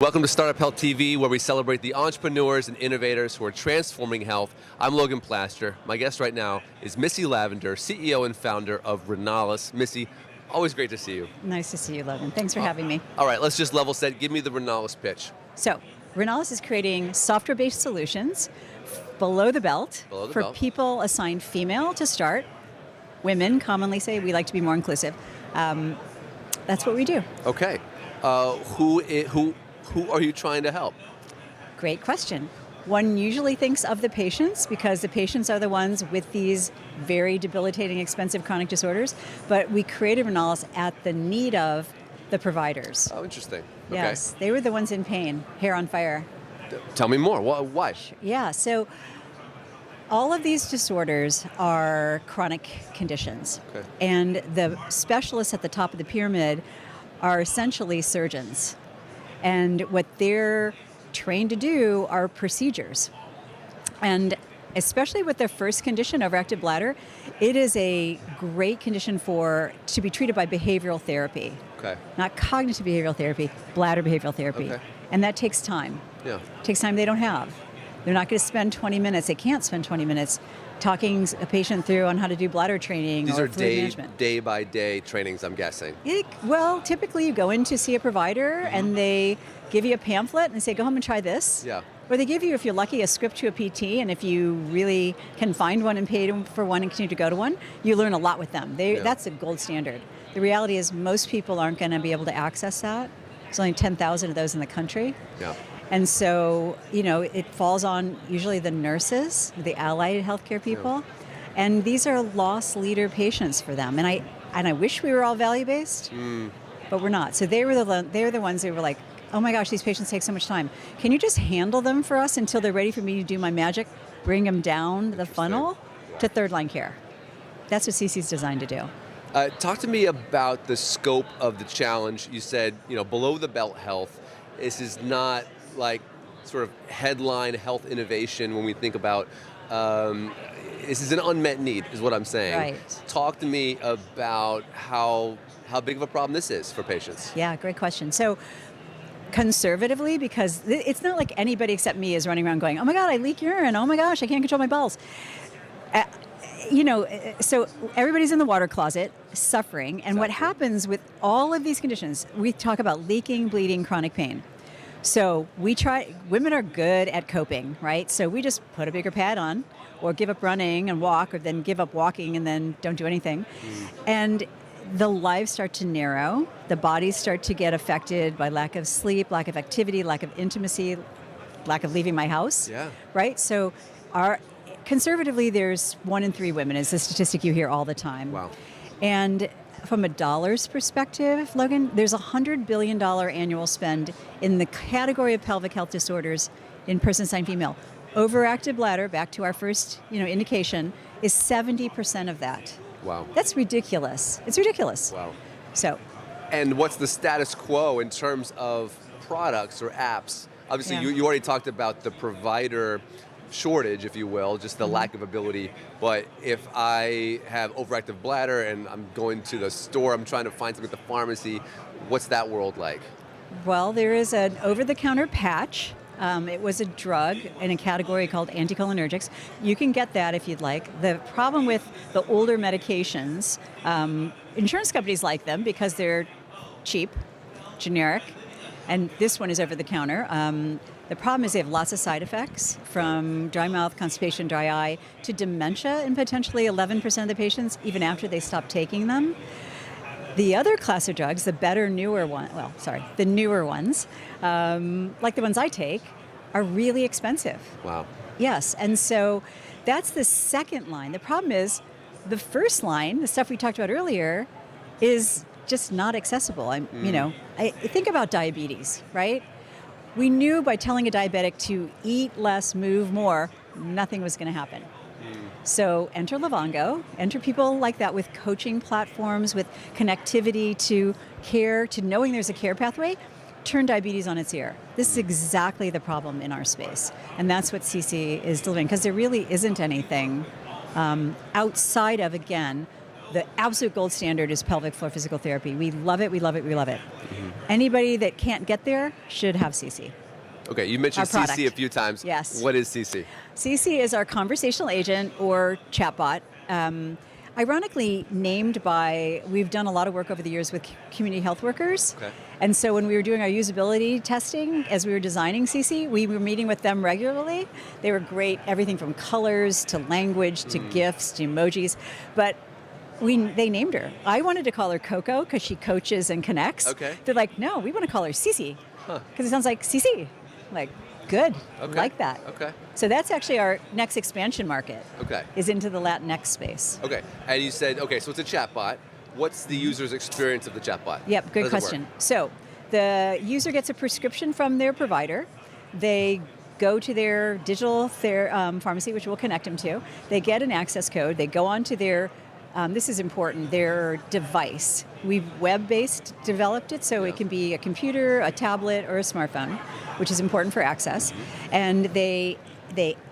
Welcome to Startup Health TV, where we celebrate the entrepreneurs and innovators who are transforming health. I'm Logan Plaster. My guest right now is Missy Lavender, CEO and founder of Renalis. Missy, always great to see you. Nice to see you, Logan. Thanks for having me. All right, let's just level set. Give me the Renalis pitch. So, Renalis is creating software-based solutions below the belt for people assigned female to start. Women commonly say we like to be more inclusive. That's what we do. Okay. Who are you trying to help? Great question. One usually thinks of the patients because the patients are the ones with these very debilitating, expensive chronic disorders. But we created Renalis at the need of the providers. Oh, interesting. Okay. Yes, they were the ones in pain, hair on fire. Tell me more. Why? Yeah, so all of these disorders are chronic conditions. Okay. And the specialists at the top of the pyramid are essentially surgeons. And what they're trained to do are procedures. And especially with their first condition, overactive bladder, it is a great condition to be treated by behavioral therapy. Okay. Not cognitive behavioral therapy, bladder behavioral therapy. Okay. And that takes time. Yeah. It takes time they don't have. They're not going to spend 20 minutes, they can't spend 20 minutes talking a patient through on how to do bladder training. These or are fluid management. day by day trainings, I'm guessing. Well, typically you go in to see a provider and they give you a pamphlet and say, go home and try this. Yeah. Or they give you, if you're lucky, a script to a PT, and if you really can find one and pay for one and continue to go to one, you learn a lot with them. That's a gold standard. The reality is most people aren't going to be able to access that. There's only 10,000 of those in the country. Yeah. And so, it falls on usually the nurses, the allied healthcare people, and these are loss leader patients for them. And I wish we were all value-based, but we're not. So they're the ones who were like, oh my gosh, these patients take so much time. Can you just handle them for us until they're ready for me to do my magic, bring them down the funnel to third line care? That's what CeCe is designed to do. Talk to me about the scope of the challenge. You said, below the belt health. This is not like sort of headline health innovation when we think about, this is an unmet need, is what I'm saying. Right. Talk to me about how big of a problem this is for patients. Yeah, great question. So conservatively, because it's not like anybody except me is running around going, oh my God, I leak urine. Oh my gosh, I can't control my bowels. So everybody's in the water closet suffering. And what happens with all of these conditions, we talk about leaking, bleeding, chronic pain. So women are good at coping, right? So we just put a bigger pad on or give up running and walk, or then give up walking and then don't do anything. And the lives start to narrow. The bodies start to get affected by lack of sleep, lack of activity, lack of intimacy, lack of leaving my house, right? So conservatively, there's 1 in 3 women is the statistic you hear all the time. Wow. And from a dollars perspective, Logan, there's $100 billion annual spend in the category of pelvic health disorders in person assigned female. Overactive bladder, back to our first indication, is 70% of that. Wow. That's ridiculous. It's ridiculous. Wow. So. And what's the status quo in terms of products or apps? Obviously, you already talked about the provider shortage, if you will, just the lack of ability. But if I have overactive bladder and I'm going to the store, I'm trying to find something at the pharmacy, what's that world like? Well, there is an over-the-counter patch. It was a drug in a category called anticholinergics. You can get that if you'd like. The problem with the older medications, insurance companies like them because they're cheap, generic, and this one is over-the-counter. The problem is they have lots of side effects, from dry mouth, constipation, dry eye, to dementia in potentially 11% of the patients, even after they stop taking them. The other class of drugs, the newer ones, like the ones I take, are really expensive. Wow. Yes, and so that's the second line. The problem is the first line, the stuff we talked about earlier, is just not accessible. I think about diabetes, right? We knew by telling a diabetic to eat less, move more, nothing was going to happen. So enter Livongo, enter people like that with coaching platforms, with connectivity to care, to knowing there's a care pathway, turn diabetes on its ear. This is exactly the problem in our space. And that's what CeCe is delivering, because there really isn't anything outside of, again, the absolute gold standard is pelvic floor physical therapy. We love it, we love it, we love it. Anybody that can't get there should have CeCe. Okay, you mentioned CeCe a few times. Yes. What is CeCe? CeCe is our conversational agent or chatbot. Ironically named by, we've done a lot of work over the years with community health workers. Okay. And so when we were doing our usability testing, as we were designing CeCe, we were meeting with them regularly. They were great, everything from colors to language to GIFs to emojis. But they named her. I wanted to call her Coco because she coaches and connects. Okay. They're like, no, we want to call her CeCe because it sounds like CeCe. Like, good, like that. Okay. So that's actually our next expansion market. Okay. Is into the Latinx space. Okay, and you said, okay, so it's a chatbot. What's the user's experience of the chatbot? Yep, good question. So the user gets a prescription from their provider. They go to their digital pharmacy, which we'll connect them to. They get an access code. They go onto their, this is important, their device. We've web-based developed it, so it can be a computer, a tablet, or a smartphone, which is important for access. And they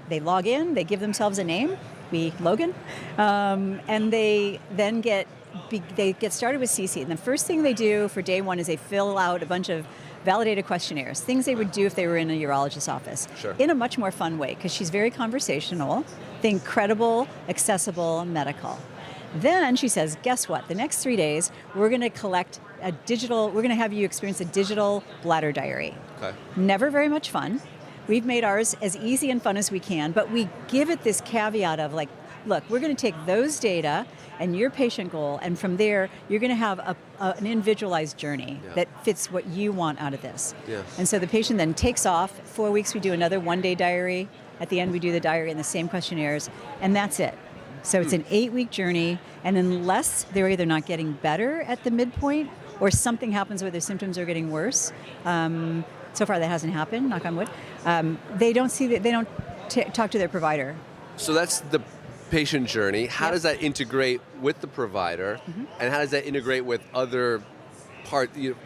log in, they give themselves a name, Logan, and they then get started with CeCe. And the first thing they do for day one is they fill out a bunch of validated questionnaires, things they would do if they were in a urologist's office, in a much more fun way, because she's very conversational, think credible, accessible, medical. Then she says, guess what? The next 3 days, we're going to collect we're going to have you experience a digital bladder diary. Okay. Never very much fun. We've made ours as easy and fun as we can, but we give it this caveat of like, look, we're going to take those data and your patient goal, and from there, you're going to have an individualized journey that fits what you want out of this. Yeah. And so the patient then takes off. 4 weeks, we do another one-day diary. At the end, we do the diary and the same questionnaires, and that's it. So it's an 8-week journey, and unless they're either not getting better at the midpoint or something happens where their symptoms are getting worse, so far that hasn't happened, knock on wood, they don't talk to their provider. So that's the patient journey. How does that integrate with the provider, and how does that integrate with other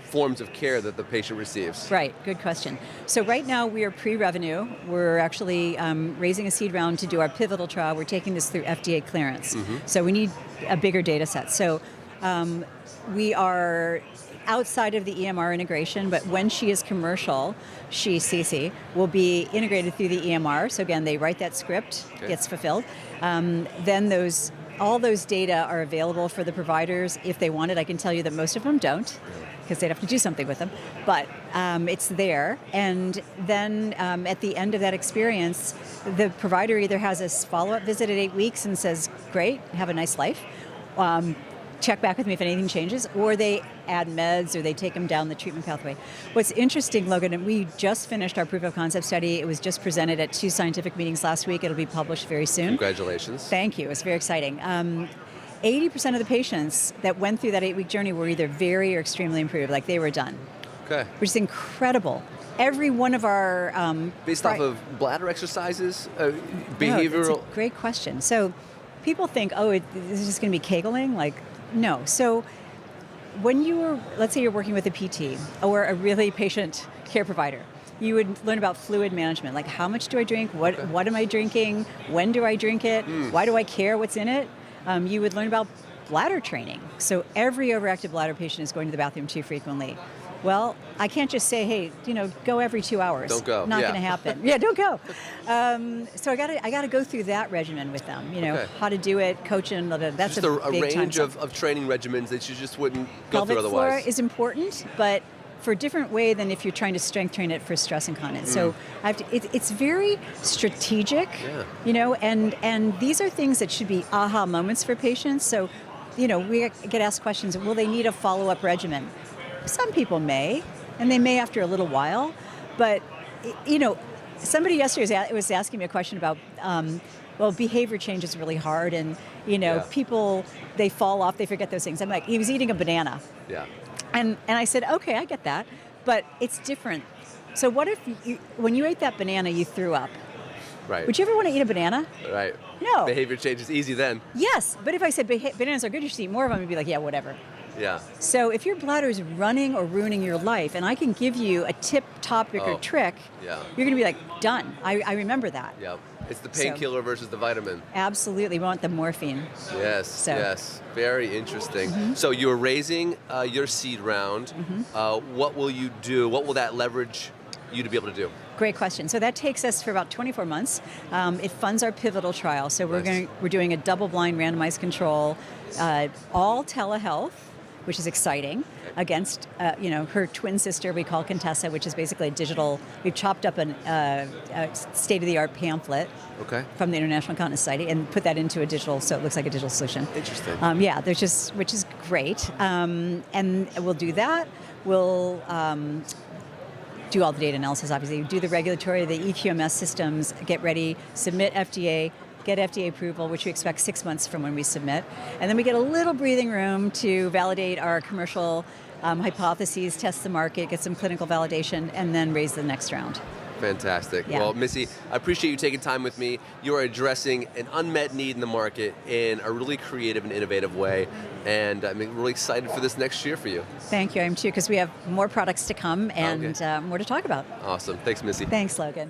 forms of care that the patient receives? Right, good question. So right now we are pre-revenue. We're actually raising a seed round to do our pivotal trial. We're taking this through FDA clearance. So we need a bigger data set. So we are outside of the EMR integration, but when she is commercial, CeCe, will be integrated through the EMR. So again, they write that script, gets fulfilled. Then all those data are available for the providers if they want it. I can tell you that most of them don't, because they'd have to do something with them. But it's there. And then at the end of that experience, the provider either has a follow-up visit at 8 weeks and says, great, have a nice life. Check back with me if anything changes, or they add meds or they take them down the treatment pathway. What's interesting, Logan, and we just finished our proof of concept study. It was just presented at 2 scientific meetings last week. It'll be published very soon. Congratulations. Thank you. It's very exciting. 80% of the patients that went through that 8-week journey were either very or extremely improved, like they were done. Okay. Which is incredible. Every one of our... Based off of bladder exercises, behavioral... No, that's a great question. So people think, this is just going to be Kegling? Like, no. So when let's say you're working with a PT or a really patient care provider, you would learn about fluid management, like how much do I drink, what am I drinking, when do I drink it, why do I care what's in it? You would learn about bladder training. So every overactive bladder patient is going to the bathroom too frequently. Well, I can't just say, hey, go every 2 hours. Don't go. Not going to happen. Yeah, don't go. So I got to go through that regimen with them. How to do it, coaching. That's just a big range of training regimens that you just wouldn't go Pelvic through otherwise. floor is important, but for a different way than if you're trying to strength train it for stress incontinence. So it's very strategic, and these are things that should be aha moments for patients. So, we get asked questions, will they need a follow-up regimen? Some people may, and they may after a little while, but, somebody yesterday was asking me a question about, behavior change is really hard, and, people, they fall off, they forget those things. I'm like, he was eating a banana. Yeah. And I said, okay, I get that, but it's different. So what if when you ate that banana, you threw up? Right. Would you ever want to eat a banana? Right. No. Behavior change is easy then. Yes, but if I said bananas are good, you should eat more of them, you'd be like, yeah, whatever. Yeah. So if your bladder is running or ruining your life, and I can give you a tip, topic, or trick, you're going to be like, done. I remember that. Yep. It's the painkiller versus the vitamin. Absolutely, we want the morphine. Yes, yes. Very interesting. So you're raising your seed round. What will you do? What will that leverage you to be able to do? Great question. So that takes us for about 24 months. It funds our pivotal trial. So we're doing a double-blind randomized control, all telehealth, which is exciting, against her twin sister we call Contessa, which is basically a digital. We've chopped up a state-of-the-art pamphlet from the International Continence Society and put that into a digital, so it looks like a digital solution. Interesting. Which is great. And we'll do that. We'll do all the data analysis, obviously, do the regulatory, the EQMS systems, get ready, submit FDA, get FDA approval, which we expect 6 months from when we submit. And then we get a little breathing room to validate our commercial hypotheses, test the market, get some clinical validation, and then raise the next round. Fantastic. Yeah. Well, Missy, I appreciate you taking time with me. You are addressing an unmet need in the market in a really creative and innovative way, and I'm really excited for this next year for you. Thank you, I am too, because we have more products to come and more to talk about. Awesome. Thanks, Missy. Thanks, Logan.